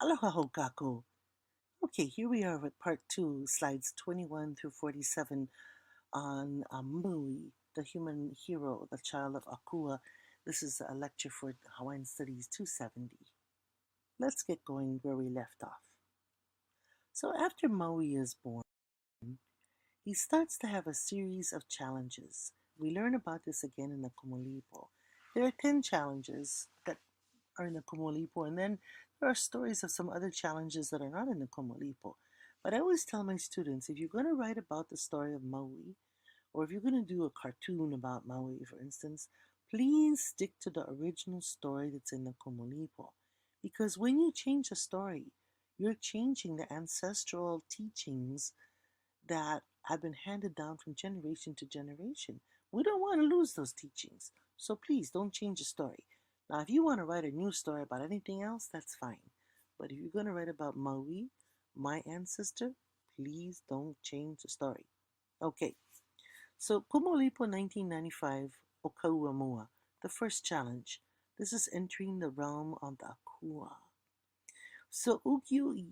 Aloha Hokaku. Okay, here we are with part 2, slides 21 through 47 on Maui, the human hero, the child of Akua. This is a lecture for Hawaiian Studies 270. Let's get going where we left off. So after Maui is born, he starts to have a series of challenges. We learn about this again in the Kumulipo. There are 10 challenges that are in the Kumulipo, and then there are stories of some other challenges that are not in the Kumulipo. But I always tell my students, if you're going to write about the story of Maui, or if you're going to do a cartoon about Maui, for instance, please stick to the original story that's in the Kumulipo. Because when you change a story, you're changing the ancestral teachings that have been handed down from generation to generation. We don't want to lose those teachings. So please don't change the story. Now, if you want to write a new story about anything else, that's fine. But if you're going to write about Maui, my ancestor, please don't change the story. Okay, so Kumolipo 1995, Okauamua, the first challenge. This is entering the realm of the Akua. So ukiu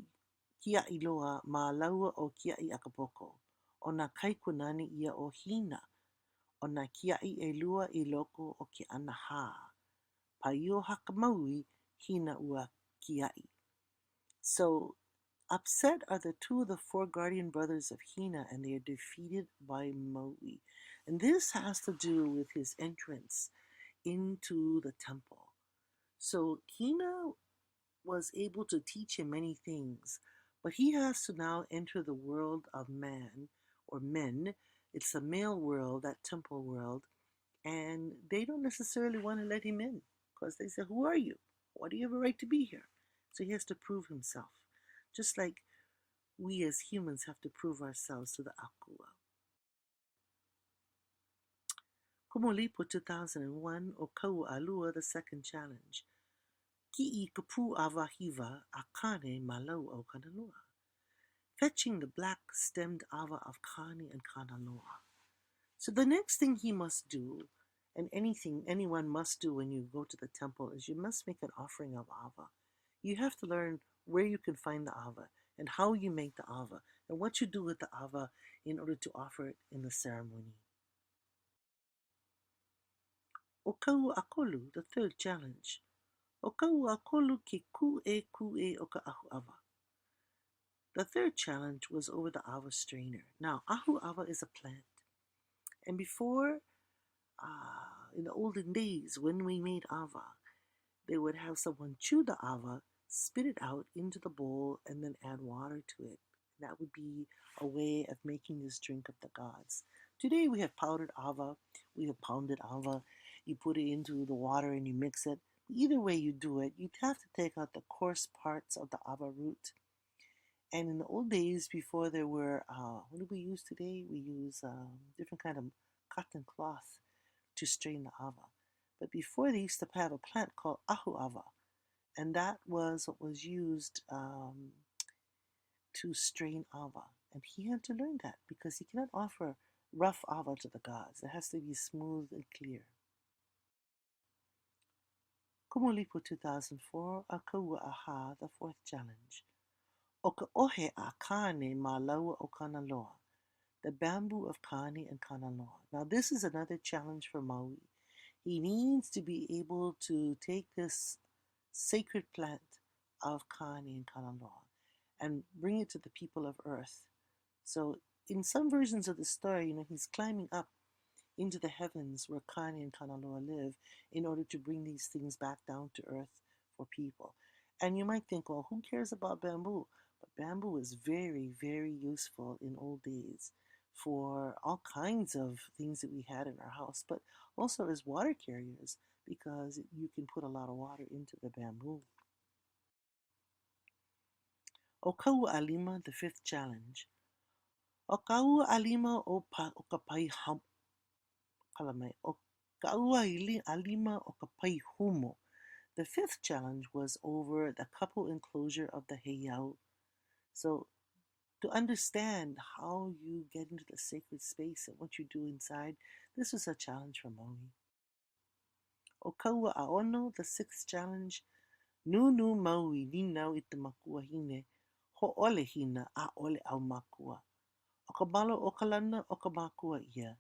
kia iloa ma laua o kia I Acapulco. O na kaikunani ia o hina. O na kiai e lua I loko o ke ana hā. Paio hakamaui hina ua kiai. So upset are the two of the four guardian brothers of Hina, and they are defeated by Maui. And this has to do with his entrance into the temple. So Hina was able to teach him many things, but he has to now enter the world of man or men. It's a male world, that temple world, and they don't necessarily want to let him in because they say, "Who are you? Why do you have a right to be here?" So he has to prove himself, just like we as humans have to prove ourselves to the Akua. Kumolipo 2001 o Kaualua, the second challenge. Ki'i kapu avahiva akane malau o Kanaloa. Fetching the black-stemmed ava of Kani and Kanaloa. So the next thing he must do, and anything anyone must do when you go to the temple, is you must make an offering of ava. You have to learn where you can find the ava and how you make the ava and what you do with the ava in order to offer it in the ceremony. Okau akolu, the third challenge. Okau akolu ke kue o ka ahu ava. The third challenge was over the ava strainer. Now, ahu ava is a plant. And before, in the olden days, when we made ava, they would have someone chew the ava, spit it out into the bowl, and then add water to it. That would be a way of making this drink of the gods. Today we have powdered ava, we have pounded ava. You put it into the water and you mix it. Either way you do it, you have to take out the coarse parts of the ava root. And in the old days, before there were, what do we use today? We use different kind of cotton cloth to strain the ava. But before they used to have a plant called ahu ava, and that was what was used to strain ava. And he had to learn that because he cannot offer rough ava to the gods. It has to be smooth and clear. Kumulipo 2004, Akaua Aha, the fourth challenge. O ka ohe a Kane ma laua o Kanaloa, the bamboo of Kani and Kanaloa. Now this is another challenge for Maui. He needs to be able to take this sacred plant of Kani and Kanaloa and bring it to the people of Earth. So in some versions of the story, he's climbing up into the heavens where Kani and Kanaloa live in order to bring these things back down to Earth for people. And you might think, well, who cares about bamboo? But bamboo is very, very useful in old days for all kinds of things that we had in our house, but also as water carriers because you can put a lot of water into the bamboo. Okau Alima, the fifth challenge. Okau Alima o ka pai kalamai. Okau Alima o ka pai humo. The fifth challenge was over the couple enclosure of the heiau. So to understand how you get into the sacred space and what you do inside, this was a challenge for Maui. Okaua Aono, the sixth challenge. Nunu maui linau i te makua hine. Ho ole hina a ole au makua. O ka malo o ka lana o ka makua ia.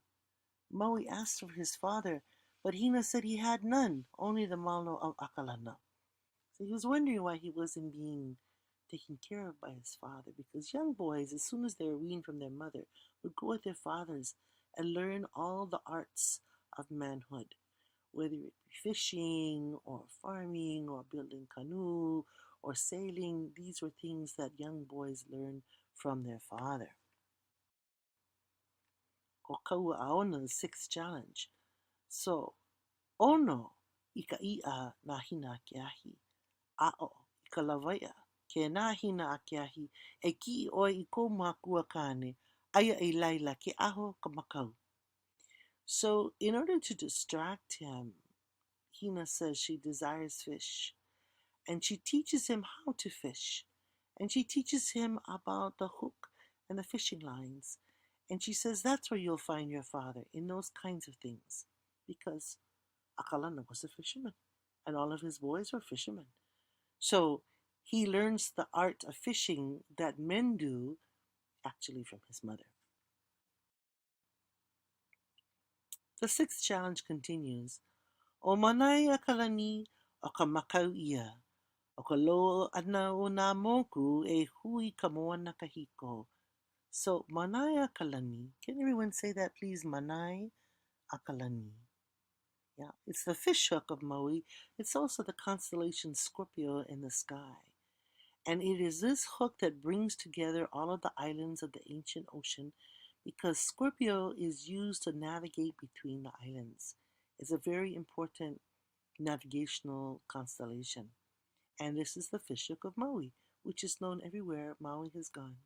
Maui asked for his father, but Hina said he had none, only the malo of Akalana. So he was wondering why he wasn't being taken care of by his father, because young boys, as soon as they were weaned from their mother, would go with their fathers and learn all the arts of manhood, whether it be fishing or farming or building canoe or sailing. These were things that young boys learned from their father. O Kaua Aona, the sixth challenge. So, ono I ka ia nā hina ake ahi. A'o I ka lawaia. Ke nā hina ake ahi e ki oi I kou mākua kāne aia I laila ke aho ka makau. So, in order to distract him, Hina says she desires fish. And she teaches him how to fish. And she teaches him about the hook and the fishing lines. And she says that's where you'll find your father, in those kinds of things. Because Akalana was a fisherman, and all of his boys were fishermen. So he learns the art of fishing that men do, actually from his mother. The sixth challenge continues. O manai akalani o ka makau ia. O ka lo ana o nā moku e hui ka moana kahiko. So manai akalani. Can everyone say that please? Manai akalani. Yeah, it's the fish hook of Maui. It's also the constellation Scorpio in the sky. And it is this hook that brings together all of the islands of the ancient ocean, because Scorpio is used to navigate between the islands. It's a very important navigational constellation. And this is the fish hook of Maui, which is known everywhere Maui has gone.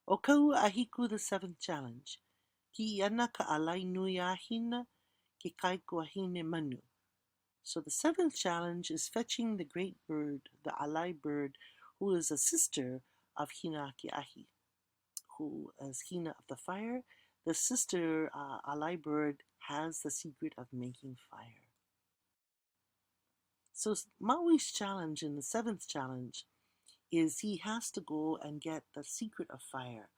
O Kau Ahiku, the seventh challenge. Ki ana ka alai nui ahina, ke kai kuahine manu. So the seventh challenge is fetching the great bird, the alai bird, who is a sister of Hina Ahi, who is Hina of the fire. The sister alai bird has the secret of making fire. So Maui's challenge in the seventh challenge is he has to go and get the secret of fire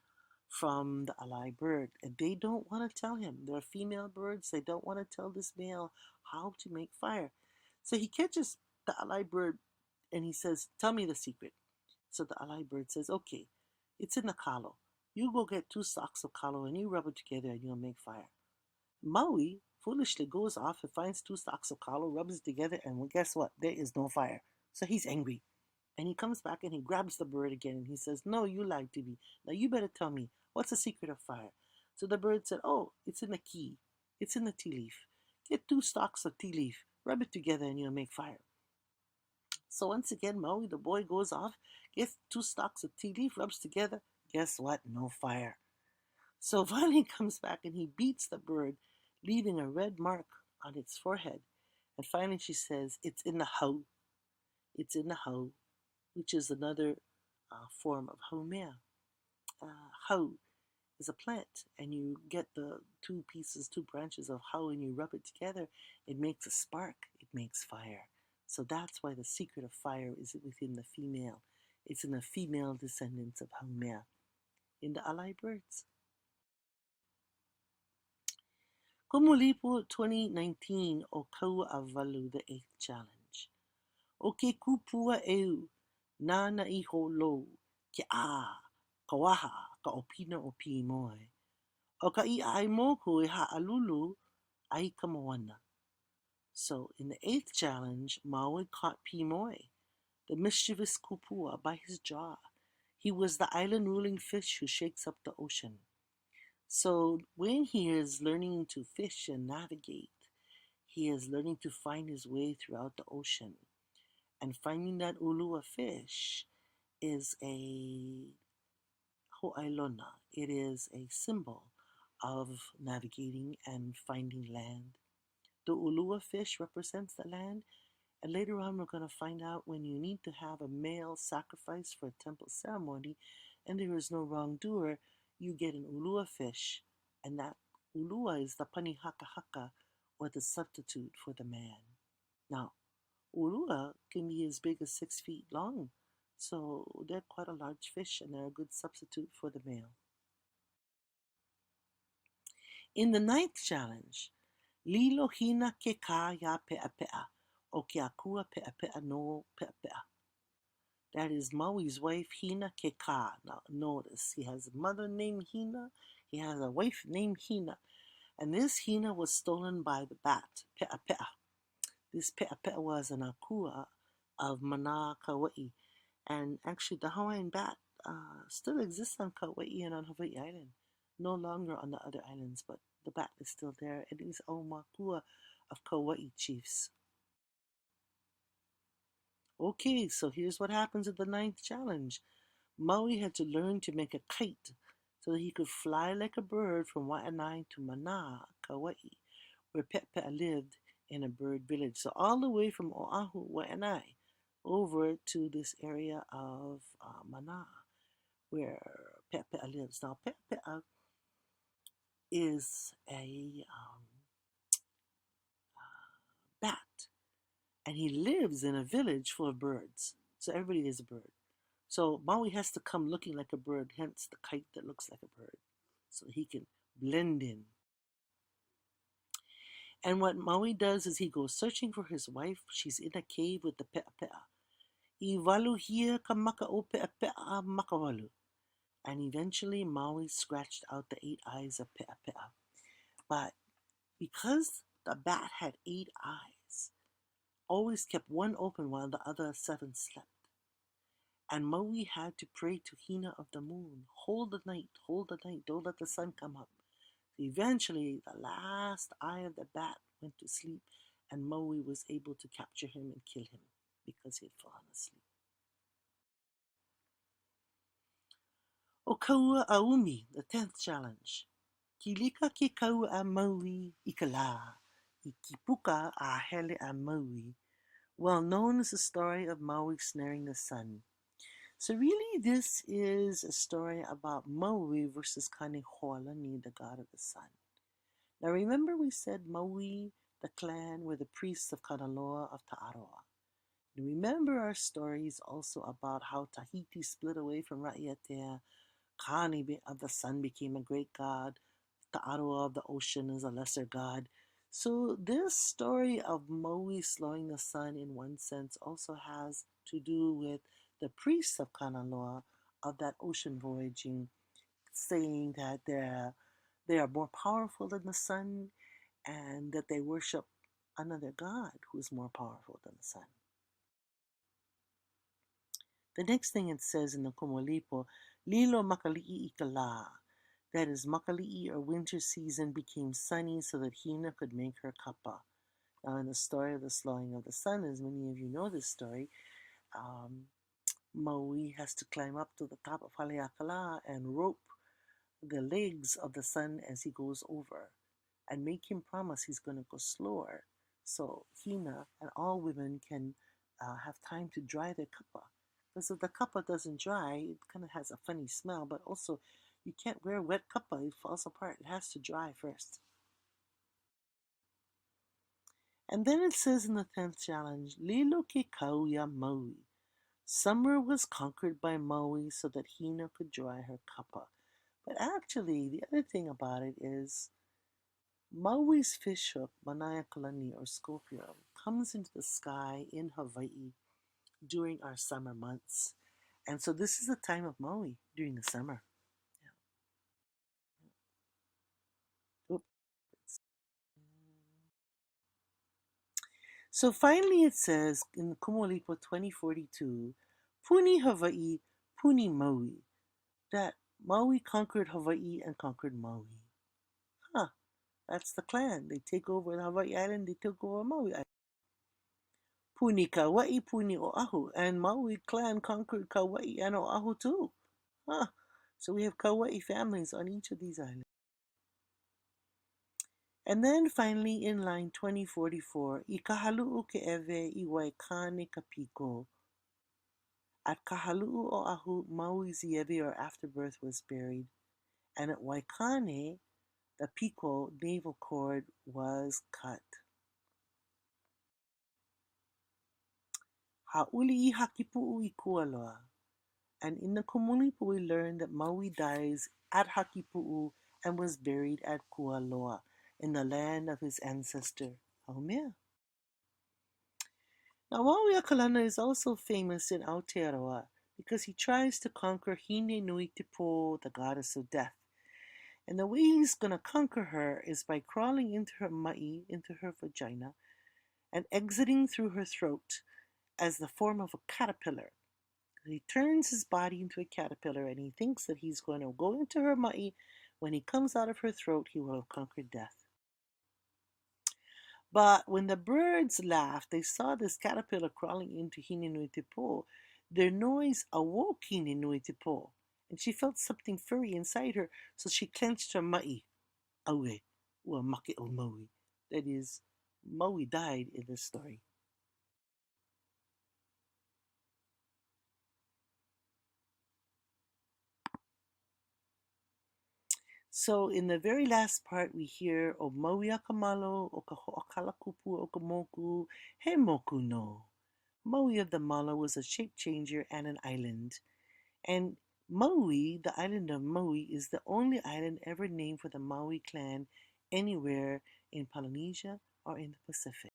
from the alai bird. And they don't want to tell him. They're female birds. They don't want to tell this male how to make fire. So he catches the alai bird and he says, tell me the secret. So the alai bird says, okay, it's in the kalo. You go get 2 stalks of kalo and you rub it together and you'll make fire. Maui foolishly goes off and finds 2 stalks of kalo, rubs it together, and well, guess what? There is no fire. So he's angry. And he comes back and he grabs the bird again and he says, no, you lied to me. Now you better tell me, what's the secret of fire? So the bird said, oh, it's in the key. It's in the tea leaf. Get 2 stalks of tea leaf, rub it together and you'll make fire. So once again, Maui, the boy, goes off, gets 2 stalks of tea leaf, rubs together. Guess what? No fire. So finally comes back and he beats the bird, leaving a red mark on its forehead. And finally she says, it's in the hau. It's in the hau, which is another form of haumea. Hau is a plant, and you get the 2 branches of hau, and you rub it together. It makes a spark. It makes fire. So that's why the secret of fire is within the female. It's in the female descendants of haumea, in the alai birds. Komulipo 2019 o Kaua'avalu, the 8th challenge. O ke kupua eu, nana iho lo, ke a, ka waha, ka opina o pi moe. O ka I ai moku e ha'alulu, ai ka moana. So in the 8th challenge, Maui caught Pi Moe, the mischievous kupua, by his jaw. He was the island ruling fish who shakes up the ocean. So when he is learning to fish and navigate, he is learning to find his way throughout the ocean. And finding that ulua fish is a ho'ailona. It is a symbol of navigating and finding land. The ulua fish represents the land. And later on, we're going to find out when you need to have a male sacrifice for a temple ceremony and there is no wrongdoer, you get an ulua fish. And that ulua is the pani haka haka, or the substitute for the man. Now, Urua can be as big as 6 feet long, so they're quite a large fish and they're a good substitute for the male. In the ninth challenge, Lilo hina ke ka ya pe'apea, o ke akua pe'apea no pe'apea. That is Maui's wife, Hina ke ka. Now notice, he has a mother named Hina, he has a wife named Hina, and this Hina was stolen by the bat, Pe'apea. This Pe'apea was an akua of Mana, Kauai, and actually the Hawaiian bat still exists on Kauai and on Hawaii Island. No longer on the other islands, but the bat is still there. It is Aumakua of Kauai chiefs. Okay, so here's what happens at the ninth challenge. Maui had to learn to make a kite so that he could fly like a bird from Waianae to Mana, Kauai, where Pe'apea lived in a bird village. So all the way from Oahu, Waianae, over to this area of Mana, where Pe'apea lives. Now, Pe'apea is a bat, and he lives in a village full of birds. So everybody is a bird. So Maui has to come looking like a bird, hence the kite that looks like a bird, so he can blend in. And what Maui does is he goes searching for his wife. She's in a cave with the Pe'apea. I walu hia ka maka o Pe'apea makawalu. And eventually Maui scratched out the 8 eyes of Pe'apea. But because the bat had 8 eyes, always kept one open while the other 7 slept. And Maui had to pray to Hina of the moon, hold the night, don't let the sun come up. Eventually, the last eye of the bat went to sleep, and Maui was able to capture him and kill him because he had fallen asleep. O Kaua a Umi, the 10th challenge. Ki lika ke kau a Maui I ka la, I ki puka a hele a Maui, well known as the story of Maui snaring the sun. So really this is a story about Maui versus Kanehoalani, the god of the sun. Now remember we said Maui, the clan, were the priests of Kanaloa of Ta'aroa. And remember our stories also about how Tahiti split away from Raiatea, Kani of the sun became a great god, Ta'aroa of the ocean is a lesser god. So this story of Maui slowing the sun in one sense also has to do with the priests of Kanaloa of that ocean voyaging, saying that they are more powerful than the sun and that they worship another god who is more powerful than the sun. The next thing it says in the Kumolipo, Lilo makali'i I ka la. That is, makali'i or winter season became sunny so that Hina could make her kapa. Now in the story of the slowing of the sun, as many of you know this story, Maui has to climb up to the top of Haleakala and rope the legs of the sun as he goes over and make him promise he's going to go slower so Hina and all women can have time to dry their kapa. Because if the kapa doesn't dry, it kind of has a funny smell, but also you can't wear wet kapa, it falls apart. It has to dry first. And then it says in the 10th challenge, Lilo ke kauya Maui. Summer was conquered by Maui so that Hina could dry her kapa. But actually, the other thing about it is Maui's fish hook, Manaiakalani or Scorpio, comes into the sky in Hawaii during our summer months. And so this is the time of Maui during the summer. Yeah. So finally it says in Kumolipo 2042, Puni Hawaii, Puni Maui, that Maui conquered Hawaii and conquered Maui. Huh, that's the clan. They take over Hawaii Island, they took over Maui Island. Puni Kauai, Puni Oahu, and Maui clan conquered Kauai and Oahu too. Huh. So we have Kauai families on each of these islands. And then finally in line 2044, I kahalu'u ke ewe I Waikane ka piko. At Kahalu'u Oahu, Maui's Ievi or afterbirth was buried. And at Waikane, the piko navel cord was cut. Ha'uli I Hakipu'u I Kualoa. And in the Komunipo we learn that Maui dies at Hakipu'u and was buried at Kualoa, in the land of his ancestor, Haumea. Now, Maui Akalana is also famous in Aotearoa because he tries to conquer Hine Nui Tipo, the goddess of death. And the way he's going to conquer her is by crawling into her ma'i, into her vagina, and exiting through her throat as the form of a caterpillar. He turns his body into a caterpillar and he thinks that he's going to go into her ma'i. When he comes out of her throat, he will have conquered death. But when the birds laughed, they saw this caterpillar crawling into Hinenui-Tipo. Their noise awoke Hinenui-Tipo, and she felt something furry inside her, so she clenched her ma'i. Aue, ua make o Maui. That is, Maui died in this story. So in the very last part, we hear o Maui akamalo, o ka ho'okala kupu o ka moku, he moku no. Maui of the Malo was a shape changer and an island. And Maui, the island of Maui, is the only island ever named for the Maui clan anywhere in Polynesia or in the Pacific.